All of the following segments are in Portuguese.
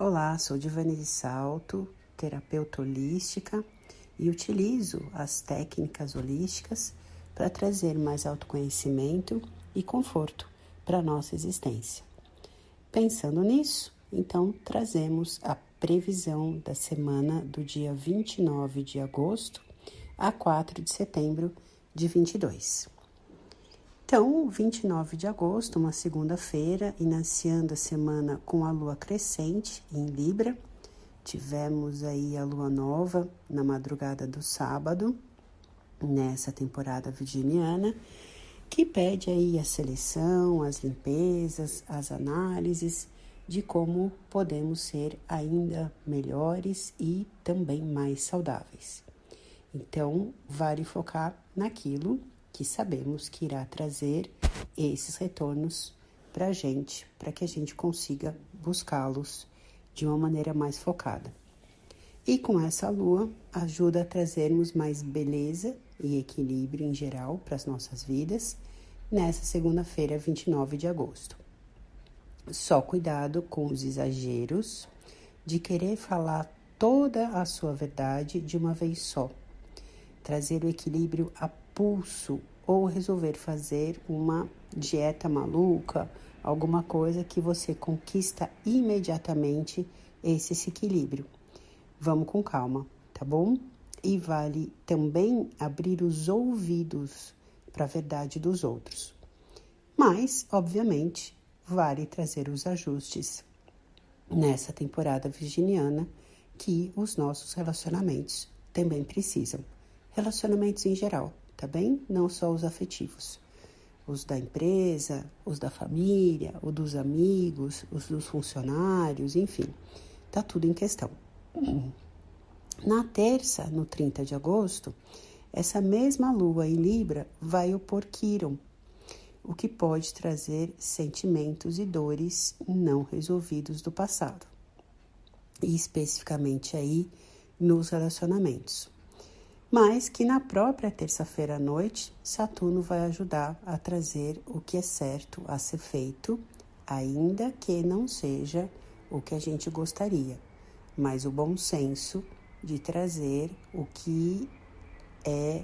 Olá, sou Divane de Salto, terapeuta holística e utilizo as técnicas holísticas para trazer mais autoconhecimento e conforto para a nossa existência. Pensando nisso, então trazemos a previsão da semana do dia 29 de agosto a 4 de setembro de 22. Então, 29 de agosto, uma segunda-feira, iniciando a semana com a lua crescente em Libra. Tivemos aí a lua nova na madrugada do sábado, nessa temporada virginiana, que pede aí a seleção, as limpezas, as análises de como podemos ser ainda melhores e também mais saudáveis. Então, vale focar naquilo que sabemos que irá trazer esses retornos para a gente, para que a gente consiga buscá-los de uma maneira mais focada. E com essa lua, ajuda a trazermos mais beleza e equilíbrio em geral para as nossas vidas, nessa segunda-feira, 29 de agosto. Só cuidado com os exageros de querer falar toda a sua verdade de uma vez só. Trazer o equilíbrio a pulso ou resolver fazer uma dieta maluca, alguma coisa que você conquista imediatamente esse equilíbrio. Vamos com calma, tá bom? E vale também abrir os ouvidos para a verdade dos outros. Mas, obviamente, vale trazer os ajustes nessa temporada virginiana que os nossos relacionamentos também precisam. Relacionamentos em geral, tá bem? Não só os afetivos. Os da empresa, os da família, os dos amigos, os dos funcionários, enfim. Tá tudo em questão. Na terça, no 30 de agosto, essa mesma lua em Libra vai opor Quirón, o que pode trazer sentimentos e dores não resolvidos do passado. E especificamente aí nos relacionamentos. Mas que na própria terça-feira à noite, Saturno vai ajudar a trazer o que é certo a ser feito, ainda que não seja o que a gente gostaria, mas o bom senso de trazer o que é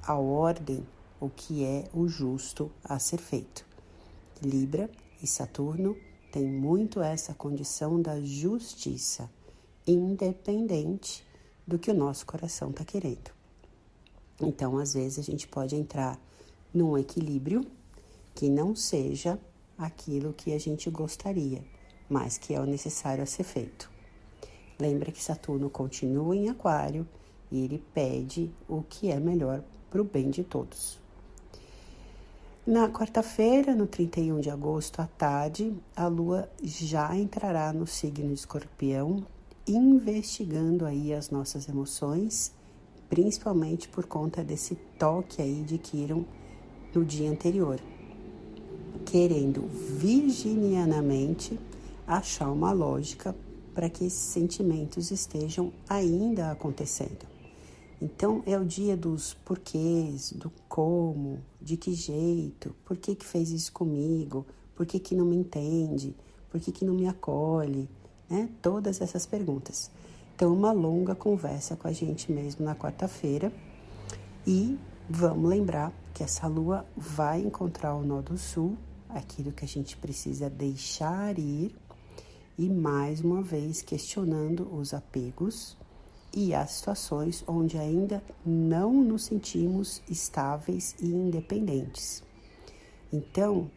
a ordem, o que é o justo a ser feito. Libra e Saturno têm muito essa condição da justiça, independente do que o nosso coração está querendo. Então, às vezes, a gente pode entrar num equilíbrio que não seja aquilo que a gente gostaria, mas que é o necessário a ser feito. Lembra que Saturno continua em Aquário e ele pede o que é melhor para o bem de todos. Na quarta-feira, no 31 de agosto, à tarde, a Lua já entrará no signo de Escorpião, investigando aí as nossas emoções, principalmente por conta desse toque aí de Quirón no dia anterior, querendo virginianamente achar uma lógica para que esses sentimentos estejam ainda acontecendo. Então, é o dia dos porquês, do como, de que jeito, por que fez isso comigo, por que não me entende, por que não me acolhe, né? Todas essas perguntas. Então, uma longa conversa com a gente mesmo na quarta-feira. E vamos lembrar que essa lua vai encontrar o nó do sul, aquilo que a gente precisa deixar ir, e mais uma vez questionando os apegos e as situações onde ainda não nos sentimos estáveis e independentes. Então,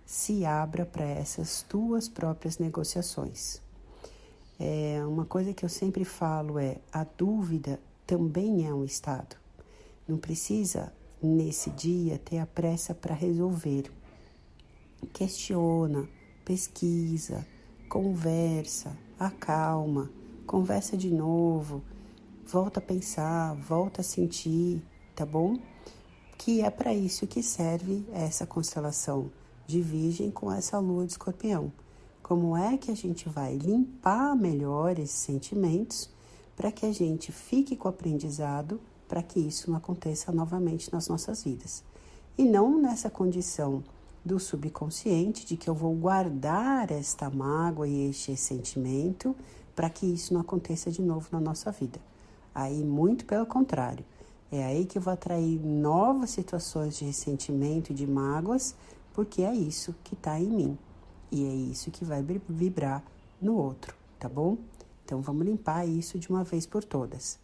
se abra para essas tuas próprias negociações. Uma coisa que eu sempre falo é: a dúvida também é um estado. Não precisa, nesse dia, ter a pressa para resolver. Questiona, pesquisa, conversa, acalma, conversa de novo, volta a pensar, volta a sentir, tá bom? Que é para isso que serve essa constelação de Virgem com essa lua de Escorpião. Como é que a gente vai limpar melhor esses sentimentos para que a gente fique com o aprendizado, para que isso não aconteça novamente nas nossas vidas. E não nessa condição do subconsciente de que eu vou guardar esta mágoa e este sentimento para que isso não aconteça de novo na nossa vida. Aí, muito pelo contrário, é aí que eu vou atrair novas situações de ressentimento e de mágoas, porque é isso que está em mim e é isso que vai vibrar no outro, tá bom? Então, vamos limpar isso de uma vez por todas.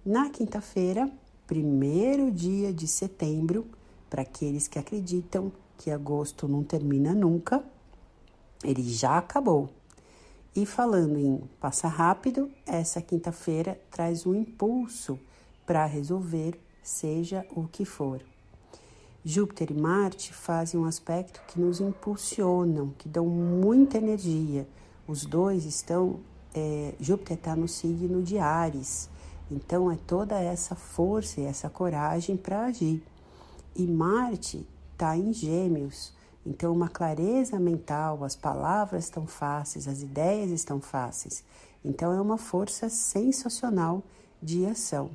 Na quinta-feira, 1º dia de setembro, para aqueles que acreditam que agosto não termina nunca, ele já acabou. E falando em passar rápido, essa quinta-feira traz um impulso para resolver, seja o que for. Júpiter e Marte fazem um aspecto que nos impulsionam, que dão muita energia. Os dois estão, Júpiter está no signo de Áries, então é toda essa força e essa coragem para agir. E Marte está em Gêmeos, então uma clareza mental, as palavras estão fáceis, as ideias estão fáceis. Então é uma força sensacional de ação.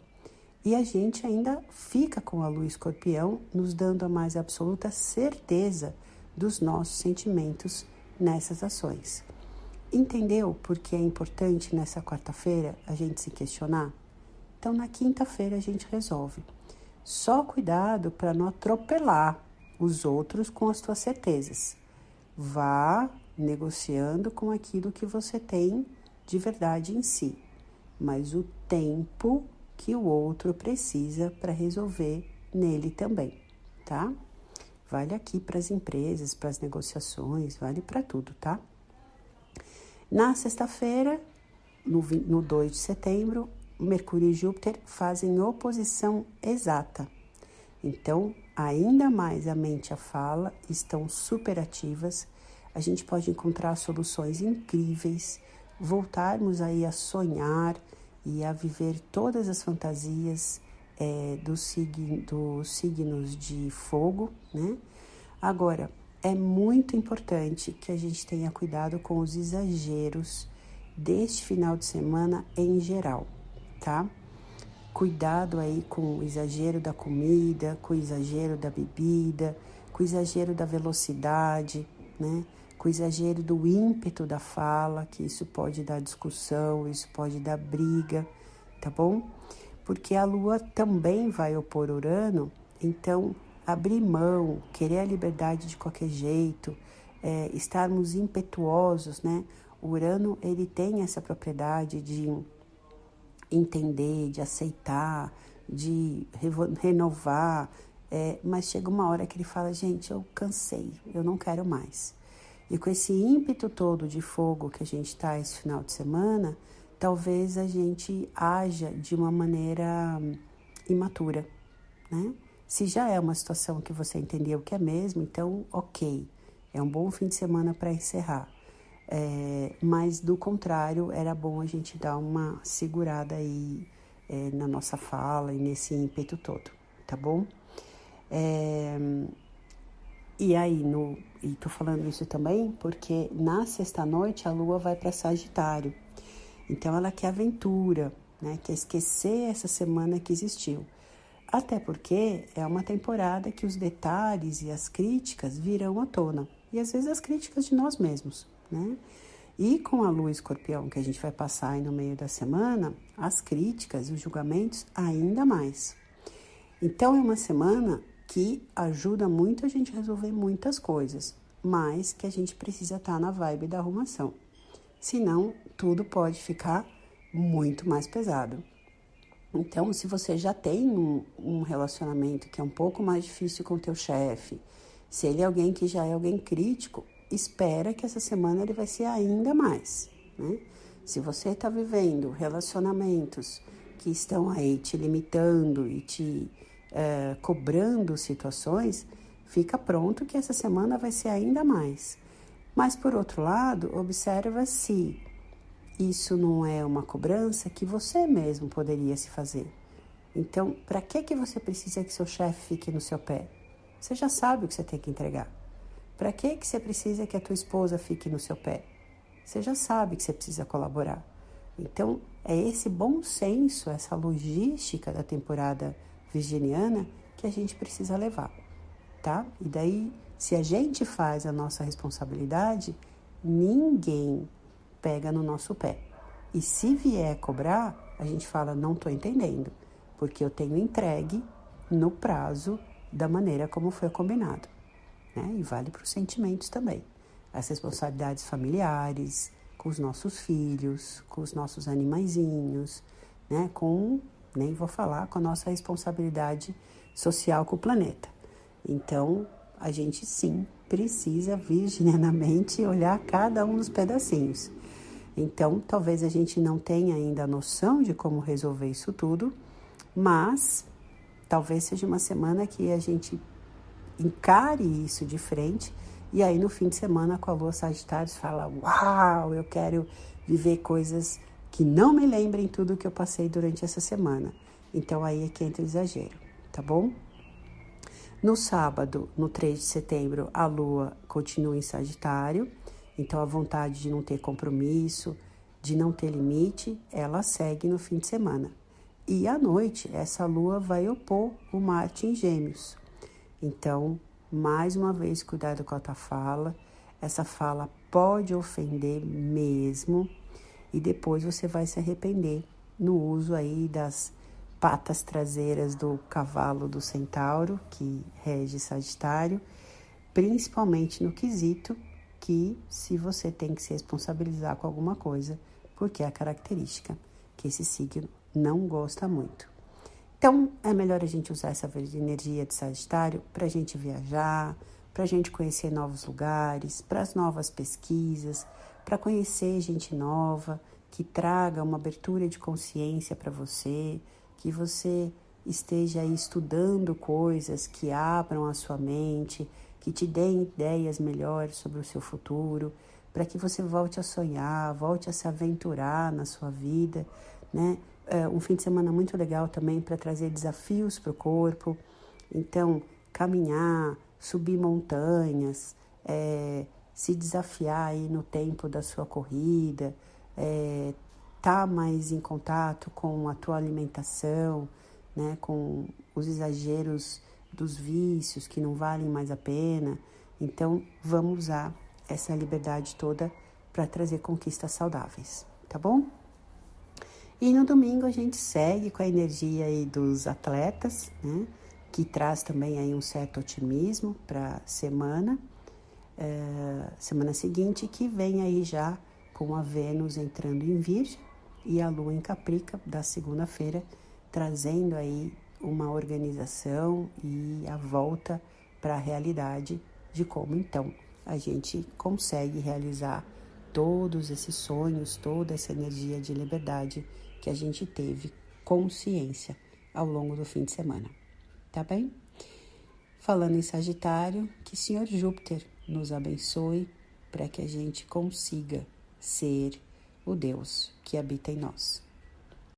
E a gente ainda fica com a Lua Escorpião, nos dando a mais absoluta certeza dos nossos sentimentos nessas ações. Entendeu por que é importante nessa quarta-feira a gente se questionar? Então na quinta-feira a gente resolve. Só cuidado para não atropelar os outros com as tuas certezas. Vá negociando com aquilo que você tem de verdade em si, mas o tempo que o outro precisa para resolver nele também, tá? Vale aqui para as empresas, para as negociações, vale para tudo, tá? Na sexta-feira, no 2 de setembro, Mercúrio e Júpiter fazem oposição exata. Então, ainda mais a mente e a fala estão super ativas. A gente pode encontrar soluções incríveis, voltarmos aí a sonhar e a viver todas as fantasias dos signos de fogo, né? Agora, é muito importante que a gente tenha cuidado com os exageros deste final de semana em geral, tá? Cuidado aí com o exagero da comida, com o exagero da bebida, com o exagero da velocidade, né? Com o exagero do ímpeto da fala, que isso pode dar discussão, isso pode dar briga, tá bom? Porque a Lua também vai opor Urano, então abrir mão, querer a liberdade de qualquer jeito, estarmos impetuosos, né? O Urano, ele tem essa propriedade de entender, de aceitar, de renovar, mas chega uma hora que ele fala, gente, eu cansei, eu não quero mais. E com esse ímpeto todo de fogo que a gente está esse final de semana, talvez a gente haja de uma maneira imatura, né? Se já é uma situação que você entendeu que é mesmo, então ok, é um bom fim de semana para encerrar. Mas do contrário, era bom a gente dar uma segurada aí na nossa fala e nesse ímpeto todo, tá bom? E aí, e tô falando isso também porque na sexta-noite a Lua vai para Sagitário. Então ela quer aventura, né? Quer esquecer essa semana que existiu. Até porque é uma temporada que os detalhes e as críticas virão à tona. E às vezes as críticas de nós mesmos, né? E com a Lua Escorpião que a gente vai passar aí no meio da semana, as críticas e os julgamentos ainda mais. Então é uma semana que ajuda muito a gente a resolver muitas coisas, mas que a gente precisa estar na vibe da arrumação. Senão, tudo pode ficar muito mais pesado. Então, se você já tem um relacionamento que é um pouco mais difícil com o teu chefe, se ele é alguém que já é alguém crítico, espera que essa semana ele vai ser ainda mais, né? Se você está vivendo relacionamentos que estão aí te limitando e te cobrando situações, fica pronto que essa semana vai ser ainda mais. Mas, por outro lado, observa se isso não é uma cobrança que você mesmo poderia se fazer. Então, para que você precisa que seu chefe fique no seu pé? Você já sabe o que você tem que entregar. Para que você precisa que a tua esposa fique no seu pé? Você já sabe que você precisa colaborar. Então, é esse bom senso, essa logística da temporada virginiana que a gente precisa levar, tá? E daí Se a gente faz a nossa responsabilidade, ninguém pega no nosso pé. E se vier cobrar, a gente fala, não estou entendendo, porque eu tenho entregue no prazo da maneira como foi combinado. Né? E vale para os sentimentos também. As responsabilidades familiares, com os nossos filhos, com os nossos animaizinhos, né? Nem vou falar, com a nossa responsabilidade social com o planeta. Então, a gente sim precisa virginianamente olhar cada um dos pedacinhos. Então, talvez a gente não tenha ainda a noção de como resolver isso tudo, mas talvez seja uma semana que a gente encare isso de frente e aí no fim de semana com a lua Sagitário fala, uau, eu quero viver coisas que não me lembrem tudo que eu passei durante essa semana. Então aí é que entra o exagero, tá bom? No sábado, no 3 de setembro, a lua continua em Sagitário, então a vontade de não ter compromisso, de não ter limite, ela segue no fim de semana. E à noite, essa lua vai opor o Marte em Gêmeos. Então, mais uma vez, cuidado com a tua fala. Essa fala pode ofender mesmo e depois você vai se arrepender no uso aí das patas traseiras do cavalo do centauro, que rege Sagitário, principalmente no quesito que se você tem que se responsabilizar com alguma coisa, porque é a característica que esse signo não gosta muito. Então, é melhor a gente usar essa energia de Sagitário para a gente viajar, para a gente conhecer novos lugares, para as novas pesquisas, para conhecer gente nova, que traga uma abertura de consciência para você, que você esteja aí estudando coisas que abram a sua mente, que te deem ideias melhores sobre o seu futuro, para que você volte a sonhar, volte a se aventurar na sua vida, né? Um fim de semana muito legal também para trazer desafios para o corpo. Então, caminhar, subir montanhas, se desafiar aí no tempo da sua corrida, tá mais em contato com a tua alimentação, né, com os exageros dos vícios que não valem mais a pena. Então, vamos usar essa liberdade toda para trazer conquistas saudáveis, tá bom? E no domingo a gente segue com a energia aí dos atletas, né? Que traz também aí um certo otimismo para a semana seguinte, que vem aí já com a Vênus entrando em Virgem e a Lua em Caprica da segunda-feira, trazendo aí uma organização e a volta para a realidade de como então a gente consegue realizar todos esses sonhos, toda essa energia de liberdade que a gente teve consciência ao longo do fim de semana, tá bem? Falando em Sagitário, que o Senhor Júpiter nos abençoe para que a gente consiga ser o Deus que habita em nós.